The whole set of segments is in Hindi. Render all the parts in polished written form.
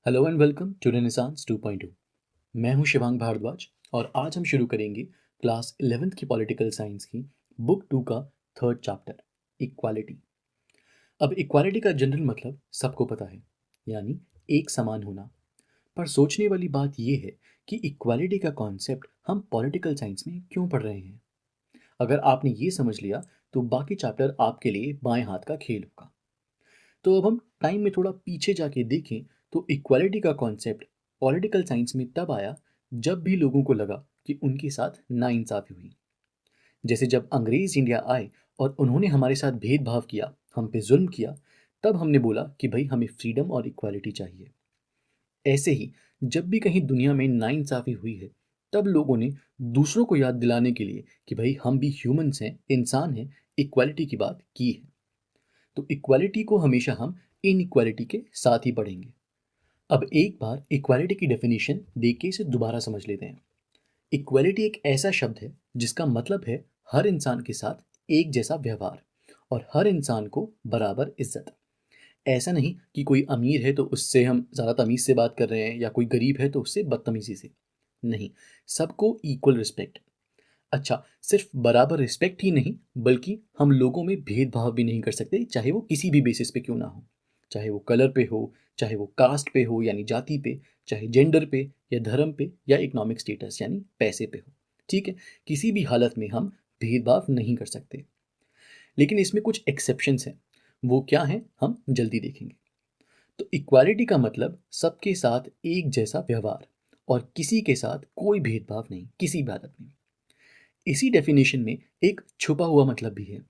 Hello and welcome to renaissance 2.0। मैं हूं शिवांग भारद्वाज और आज हम शुरू करेंगे क्लास 11th की पॉलिटिकल साइंस की बुक 2 का थर्ड चैप्टर इक्वालिटी। अब इक्वालिटी का जनरल मतलब सबको पता है, यानी एक समान होना। पर सोचने वाली बात यह है कि इक्वालिटी का कॉन्सेप्ट हम पॉलिटिकल साइंस में क्यों पढ़ रहे हैं। अगर आपने ये समझ लिया तो बाकी चैप्टर आपके लिए बाएं हाथ का खेल होगा। तो अब हम टाइम में थोड़ा पीछे जाके देखें तो इक्वालिटी का कॉन्सेप्ट पॉलिटिकल साइंस में तब आया जब भी लोगों को लगा कि उनके साथ नाइंसाफी हुई। जैसे जब अंग्रेज इंडिया आए और उन्होंने हमारे साथ भेदभाव किया, हम पे जुल्म किया, तब हमने बोला कि भाई हमें फ्रीडम और इक्वालिटी चाहिए। ऐसे ही जब भी कहीं दुनिया में नाइंसाफी हुई है, तब लोगों ने दूसरों को याद दिलाने के लिए कि भाई हम भी ह्यूमंस हैं, इंसान हैं, इक्वालिटी की बात की है। तो इक्वालिटी को हमेशा हम इनइक्वालिटी के साथ ही पढ़ेंगे। अब एक बार इक्वालिटी की डेफिनेशन देख के इसे दोबारा समझ लेते हैं। इक्वालिटी एक ऐसा शब्द है जिसका मतलब है हर इंसान के साथ एक जैसा व्यवहार और हर इंसान को बराबर इज्जत। ऐसा नहीं कि कोई अमीर है तो उससे हम ज़्यादा तमीज़ से बात कर रहे हैं या कोई गरीब है तो उससे बदतमीज़ी से। नहीं, सबको इक्वल रिस्पेक्ट। अच्छा, सिर्फ बराबर रिस्पेक्ट ही नहीं बल्कि हम लोगों में भेदभाव भी नहीं कर सकते, चाहे वो किसी भी बेसिस पे क्यों ना हो। चाहे वो कलर पे हो, चाहे वो कास्ट पे हो यानी जाति पे, चाहे जेंडर पे या धर्म पे या इकोनॉमिक स्टेटस यानी पैसे पे हो। ठीक है, किसी भी हालत में हम भेदभाव नहीं कर सकते। लेकिन इसमें कुछ एक्सेप्शंस हैं। वो क्या हैं हम जल्दी देखेंगे। तो इक्वालिटी का मतलब सबके साथ एक जैसा व्यवहार और किसी के साथ कोई भेदभाव नहीं किसी भी हालत में। इसी डेफिनेशन में एक छुपा हुआ मतलब भी है।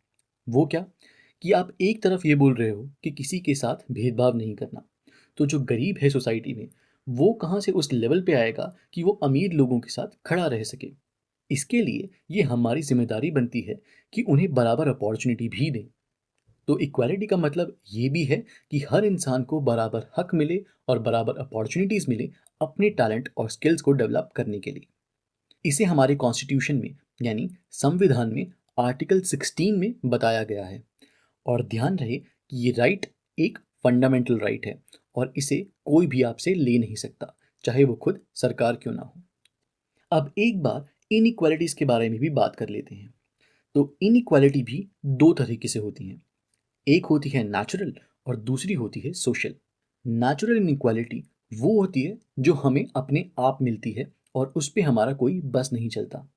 वो क्या? कि आप एक तरफ ये बोल रहे हो कि किसी के साथ भेदभाव नहीं करना, तो जो गरीब है सोसाइटी में, वो कहाँ से उस लेवल पे आएगा कि वो अमीर लोगों के साथ खड़ा रह सके। इसके लिए ये हमारी जिम्मेदारी बनती है कि उन्हें बराबर अपॉर्चुनिटी भी दें। तो इक्वालिटी का मतलब ये भी है कि हर इंसान को बराबर हक मिले और बराबर अपॉर्चुनिटीज मिले अपने टैलेंट और स्किल्स को डेवलप करने के लिए। इसे हमारे कॉन्स्टिट्यूशन में यानी संविधान में आर्टिकल 16 में बताया गया है। और ध्यान रहे कि ये राइट एक फंडामेंटल राइट है और इसे कोई भी आपसे ले नहीं सकता, चाहे वो खुद सरकार क्यों ना हो। अब एक बार इनइक्वालिटीज के बारे में भी बात कर लेते हैं। तो इनइक्वालिटी भी दो तरीके से होती हैं। एक होती है नेचुरल और दूसरी होती है सोशल। नेचुरल इनइक्वालिटी वो होती है जो हमें अपने आप मिलती है और उस पे हमारा कोई बस नहीं चलता।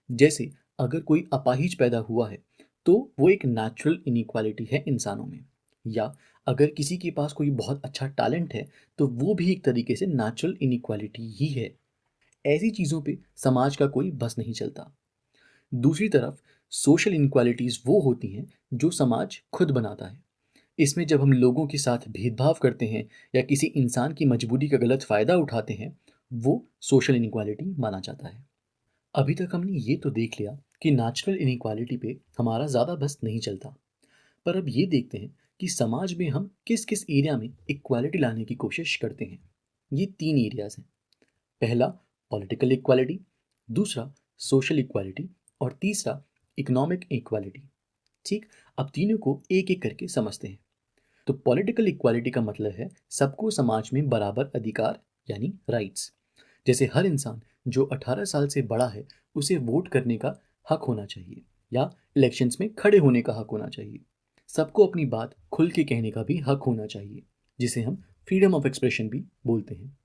जैसे अगर कोई अपाहिज पैदा हुआ है तो वो एक नेचुरल इनइक्वालिटी है इंसानों में। या अगर किसी के पास कोई बहुत अच्छा टैलेंट है तो वो भी एक तरीके से नेचुरल इनइक्वालिटी ही है। ऐसी चीज़ों पे समाज का कोई बस नहीं चलता। दूसरी तरफ सोशल इनइक्वालिटीज़ वो होती हैं जो समाज खुद बनाता है। इसमें जब हम लोगों के साथ भेदभाव करते हैं या किसी इंसान की मजबूरी का गलत फ़ायदा उठाते हैं, वो सोशल इनइक्वालिटी माना जाता है। अभी तक हमने ये तो देख लिया कि नेचुरल इनइक्वालिटी पे हमारा ज़्यादा बस नहीं चलता। पर अब ये देखते हैं कि समाज में हम किस किस एरिया में इक्वालिटी लाने की कोशिश करते हैं। ये तीन एरियाज हैं। पहला पॉलिटिकल इक्वालिटी, दूसरा सोशल इक्वालिटी और तीसरा इकोनॉमिक इक्वालिटी। ठीक, अब तीनों को एक एक करके समझते हैं। तो पॉलिटिकल इक्वालिटी का मतलब है सबको समाज में बराबर अधिकार यानी राइट्स। जैसे हर इंसान जो 18 साल से बड़ा है उसे वोट करने का हक होना चाहिए या इलेक्शंस में खड़े होने का हक होना चाहिए। सबको अपनी बात खुल के कहने का भी हक होना चाहिए, जिसे हम फ्रीडम ऑफ एक्सप्रेशन भी बोलते हैं।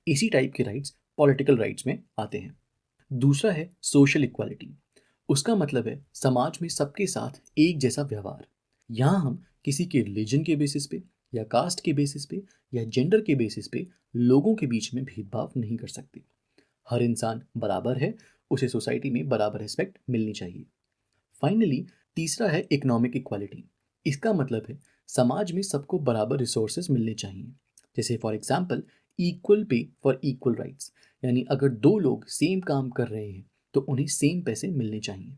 इसी टाइप के राइट्स पॉलिटिकल राइट्स में आते हैं। दूसरा है सोशल इक्वालिटी। उसका मतलब है समाज में सबके साथ एक जैसा व्यवहार। यहाँ हम किसी के रिलीजन के बेसिस पे या कास्ट के बेसिस पे या जेंडर के बेसिस पे लोगों के बीच में भेदभाव नहीं कर सकते। हर इंसान बराबर है, उसे सोसाइटी में बराबर रिस्पेक्ट मिलनी चाहिए। फाइनली तीसरा है इकोनॉमिक इक्वालिटी। इसका मतलब है समाज में सबको बराबर रिसोर्सेज मिलने चाहिए। जैसे for example equal pay for equal rights, यानी अगर दो लोग सेम काम कर रहे हैं तो उन्हें सेम पैसे मिलने चाहिए।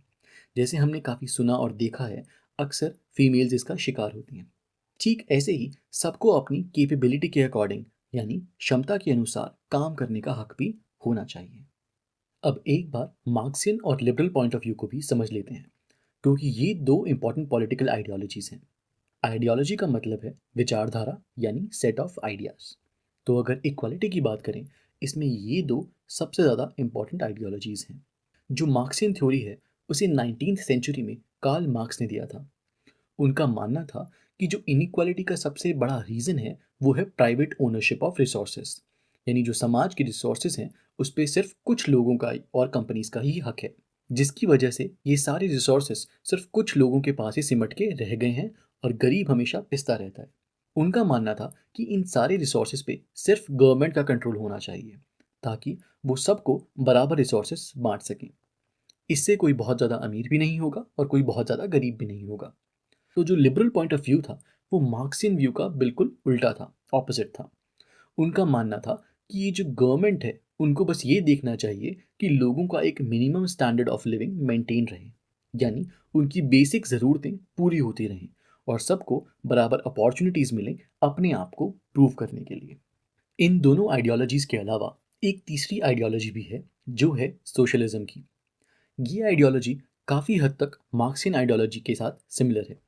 जैसे हमने काफ़ी सुना और देखा है, अक्सर फीमेल्स इसका शिकार होती हैं। ठीक ऐसे ही सबको अपनी कैपेबिलिटी के अकॉर्डिंग यानी क्षमता के अनुसार काम करने का हक भी होना चाहिए। अब एक बार मार्क्सियन और लिबरल पॉइंट ऑफ व्यू को भी समझ लेते हैं, क्योंकि ये दो इंपॉर्टेंट पॉलिटिकल आइडियोलॉजीज हैं। आइडियोलॉजी का मतलब है विचारधारा यानी सेट ऑफ आइडियाज। तो अगर इक्वालिटी की बात करें, इसमें ये दो सबसे ज़्यादा इम्पॉर्टेंट आइडियोलॉजीज़ हैं। जो मार्क्सियन थ्योरी है, उसे 19th सेंचुरी में कार्ल मार्क्स ने दिया था। उनका मानना था कि जो इनइक्वालिटी का सबसे बड़ा रीज़न है, वो है प्राइवेट ओनरशिप ऑफ रिसोर्सेज। यानी जो समाज के रिसोर्सेज हैं, उस पे सिर्फ कुछ लोगों का और कंपनीज का ही हक है, जिसकी वजह से ये सारे रिसोर्सेज सिर्फ कुछ लोगों के पास ही सिमट के रह गए हैं और गरीब हमेशा पिसता रहता है। उनका मानना था कि इन सारे रिसोर्सेज पे सिर्फ गवर्नमेंट का कंट्रोल होना चाहिए, ताकि वो सबको बराबर रिसोर्सेज बांट सकें। इससे कोई बहुत ज़्यादा अमीर भी नहीं होगा और कोई बहुत ज़्यादा गरीब भी नहीं होगा। तो जो लिबरल पॉइंट ऑफ व्यू था, वो मार्क्सियन व्यू का बिल्कुल उल्टा था, ऑपोजिट था। उनका मानना था कि ये जो गवर्नमेंट है, उनको बस ये देखना चाहिए कि लोगों का एक minimum standard of living maintain रहे, यानी उनकी बेसिक ज़रूरतें पूरी होती रहें और सबको बराबर अपॉर्चुनिटीज़ मिलें अपने आप को प्रूव करने के लिए। इन दोनों आइडियोलॉजीज़ के अलावा एक तीसरी आइडियोलॉजी भी है, जो है सोशलिज्म की। ये आइडियोलॉजी काफ़ी हद तक मार्क्सियन आइडियोलॉजी के साथ सिमिलर है।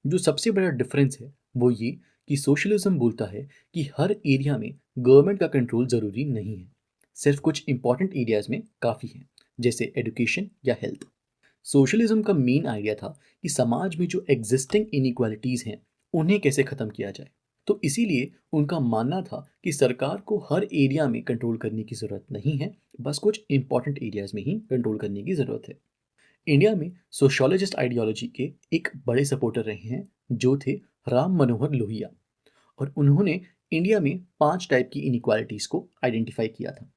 जो सबसे बड़ा डिफरेंस है, वो ये कि सोशलिज्म बोलता है कि हर एरिया में गवर्नमेंट का कंट्रोल ज़रूरी नहीं है, सिर्फ कुछ इंपॉर्टेंट एरियाज में काफ़ी है, जैसे एजुकेशन या हेल्थ। सोशलिज्म का मेन आइडिया था कि समाज में जो एग्जिस्टिंग इनइक्वालिटीज़ हैं, उन्हें कैसे ख़त्म किया जाए। तो इसीलिए उनका मानना था कि सरकार को हर एरिया में कंट्रोल करने की ज़रूरत नहीं है, बस कुछ इंपॉर्टेंट एरियाज में ही कंट्रोल करने की ज़रूरत है। इंडिया में सोशियोलॉजिस्ट आइडियोलॉजी के एक बड़े सपोर्टर रहे हैं, जो थे राम मनोहर लोहिया। और उन्होंने इंडिया में 5 टाइप की इनइक्वालिटीज़ को आइडेंटिफाई किया था।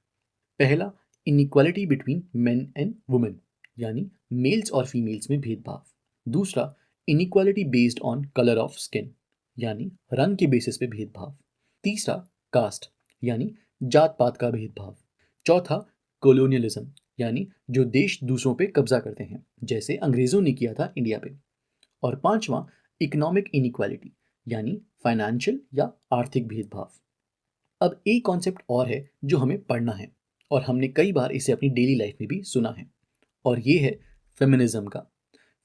पहला, inequality between main and women, यानी मेल्स और फीमेल्स में भेदभाव। दूसरा, inequality based on colour of skin, यानी रंग के बेसिस पे भेदभाव। तीसरा, कास्ट, यानी जात पात का भेदभाव। चौथा, कॉलोनियलिज्म, यानी जो देश दूसरों पे कब्जा करते हैं, जैसे अंग्रेज़ों ने किया था इंडिया पे। और पांचवा, इकोनॉमिक इनइक्वालिटी, यानी फाइनेंशियल या आर्थिक भेदभाव। अब एक कॉन्सेप्ट और है जो हमें पढ़ना है, और हमने कई बार इसे अपनी डेली लाइफ में भी सुना है, और ये है फेमिनिज्म का।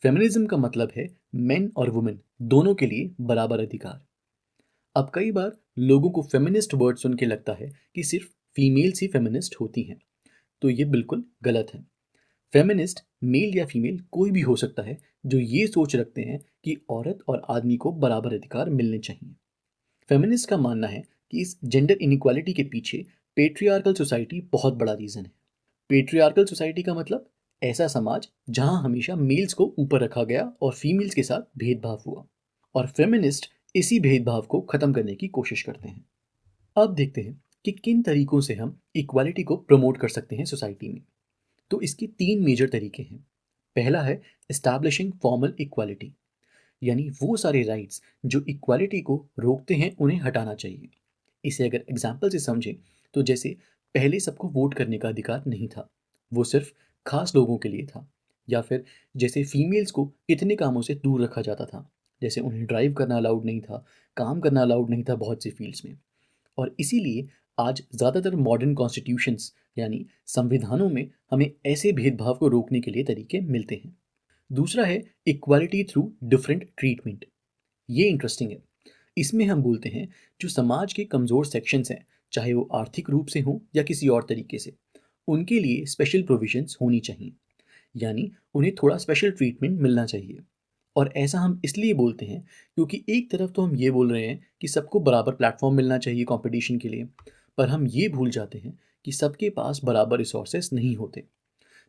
फेमिनिज्म का मतलब है मेन और वुमेन दोनों के लिए बराबर अधिकार। अब कई बार लोगों को फेमिनिस्ट वर्ड सुन के लगता है कि सिर्फ फीमेल्स ही फेमिनिस्ट होती हैं, तो ये बिल्कुल गलत है। फेमिनिस्ट मेल या फीमेल कोई भी हो सकता है जो ये सोच रखते हैं कि औरत और आदमी को बराबर अधिकार मिलने चाहिए। फेमिनिस्ट का मानना है कि इस जेंडर इनइक्वालिटी के पीछे पेट्रियार्कल सोसाइटी बहुत बड़ा रीज़न है। पेट्रियार्कल सोसाइटी का मतलब ऐसा समाज जहां हमेशा मेल्स को ऊपर रखा गया और फीमेल्स के साथ भेदभाव हुआ, और फेमिनिस्ट इसी भेदभाव को ख़त्म करने की कोशिश करते हैं। अब देखते हैं कि किन तरीकों से हम इक्वालिटी को प्रमोट कर सकते हैं सोसाइटी में। तो इसके 3 मेजर तरीके हैं। पहला है एस्टैब्लिशिंग फॉर्मल इक्वालिटी, यानी वो सारे राइट्स जो इक्वालिटी को रोकते हैं, उन्हें हटाना चाहिए। इसे अगर एग्जाम्पल से समझें, तो जैसे पहले सबको वोट करने का अधिकार नहीं था, वो सिर्फ खास लोगों के लिए था। या फिर जैसे फीमेल्स को कितने कामों से दूर रखा जाता था, जैसे उन्हें ड्राइव करना अलाउड नहीं था, काम करना अलाउड नहीं था बहुत सी फील्ड्स में। और इसीलिए आज ज़्यादातर मॉडर्न कॉन्स्टिट्यूशंस, यानी संविधानों में, हमें ऐसे भेदभाव को रोकने के लिए तरीके मिलते हैं। दूसरा है इक्वालिटी थ्रू डिफरेंट ट्रीटमेंट। ये इंटरेस्टिंग है। इसमें हम बोलते हैं जो समाज के कमज़ोर सेक्शंस हैं, चाहे वो आर्थिक रूप से हों या किसी और तरीके से, उनके लिए स्पेशल प्रोविजंस होनी चाहिए, यानी उन्हें थोड़ा स्पेशल ट्रीटमेंट मिलना चाहिए। और ऐसा हम इसलिए बोलते हैं क्योंकि एक तरफ तो हम ये बोल रहे हैं कि सबको बराबर प्लेटफॉर्म मिलना चाहिए कंपटीशन के लिए, पर हम ये भूल जाते हैं कि सबके पास बराबर रिसोर्सेस नहीं होते।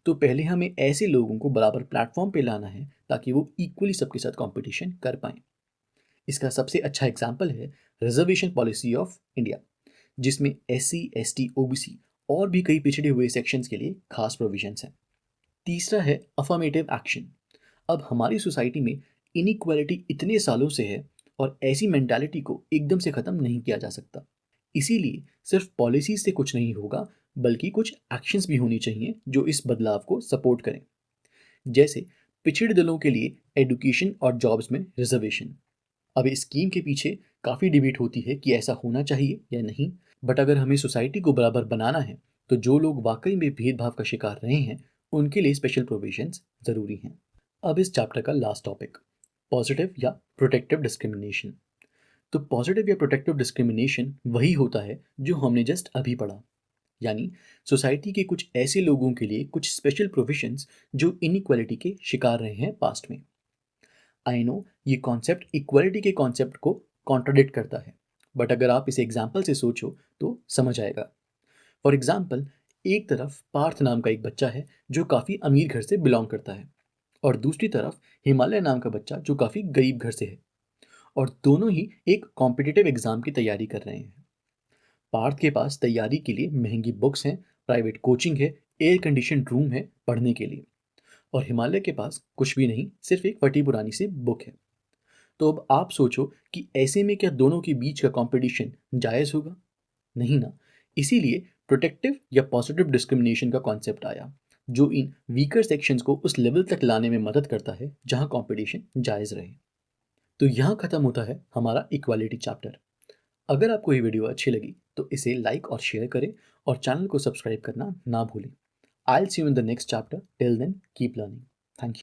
तो पहले हमें ऐसे लोगों को बराबर प्लेटफॉर्म पे लाना है ताकि वो इक्वली सबके साथ कंपटीशन कर पाएँ। इसका सबसे अच्छा एग्जाम्पल है रिजर्वेशन पॉलिसी ऑफ इंडिया, जिसमें एससी, एसटी, ओबीसी और भी कई पिछड़े हुए सेक्शंस के लिए खास प्रोविजंस हैं। तीसरा है अफर्मेटिव एक्शन। अब हमारी सोसाइटी में इनइक्वालिटी इतने सालों से है, और ऐसी मेंटालिटी को एकदम से ख़त्म नहीं किया जा सकता। इसीलिए सिर्फ पॉलिसीज से कुछ नहीं होगा, बल्कि कुछ एक्शंस भी होनी चाहिए जो इस बदलाव को सपोर्ट करें। जैसे पिछड़े दलों के लिए एजुकेशन और जॉब्स में रिजर्वेशन। अब इस स्कीम के पीछे काफ़ी डिबेट होती है कि ऐसा होना चाहिए या नहीं, बट अगर हमें सोसाइटी को बराबर बनाना है, तो जो लोग वाकई में भेदभाव का शिकार रहे हैं, उनके लिए स्पेशल प्रोविजंस ज़रूरी हैं। अब इस चैप्टर का लास्ट टॉपिक, पॉजिटिव या प्रोटेक्टिव डिस्क्रिमिनेशन। तो पॉजिटिव या प्रोटेक्टिव डिस्क्रिमिनेशन वही होता है जो हमने जस्ट अभी पढ़ा, यानी सोसाइटी के कुछ ऐसे लोगों के लिए कुछ स्पेशल प्रोविजंस जो इनइक्वालिटी के शिकार रहे हैं पास्ट में। आई नो ये कॉन्सेप्ट इक्वालिटी के कॉन्सेप्ट को कॉन्ट्राडिक्ट करता है, बट अगर आप इसे एग्जाम्पल से सोचो तो समझ आएगा। फॉर एग्जाम्पल, एक तरफ पार्थ नाम का एक बच्चा है जो काफ़ी अमीर घर से बिलोंग करता है, और दूसरी तरफ हिमालय नाम का बच्चा जो काफ़ी गरीब घर से है, और दोनों ही एक कॉम्पिटिटिव एग्ज़ाम की तैयारी कर रहे हैं। पार्थ के पास तैयारी के लिए महंगी बुक्स हैं, प्राइवेट कोचिंग है, एयर कंडीशन रूम है पढ़ने के लिए, और हिमालय के पास कुछ भी नहीं, सिर्फ एक फटी पुरानी सी बुक है। तो अब आप सोचो कि ऐसे में क्या दोनों के बीच का कंपटीशन जायज़ होगा? नहीं ना। इसीलिए प्रोटेक्टिव या पॉजिटिव डिस्क्रिमिनेशन का कॉन्सेप्ट आया, जो इन वीकर सेक्शंस को उस लेवल तक लाने में मदद करता है जहां कंपटीशन जायज़ रहे। तो यहाँ खत्म होता है हमारा इक्वालिटी चैप्टर। अगर आपको ये वीडियो अच्छी लगी तो इसे लाइक और शेयर करें, और चैनल को सब्सक्राइब करना ना भूलें। I will see you in the next chapter. Till then keep learning. Thank you.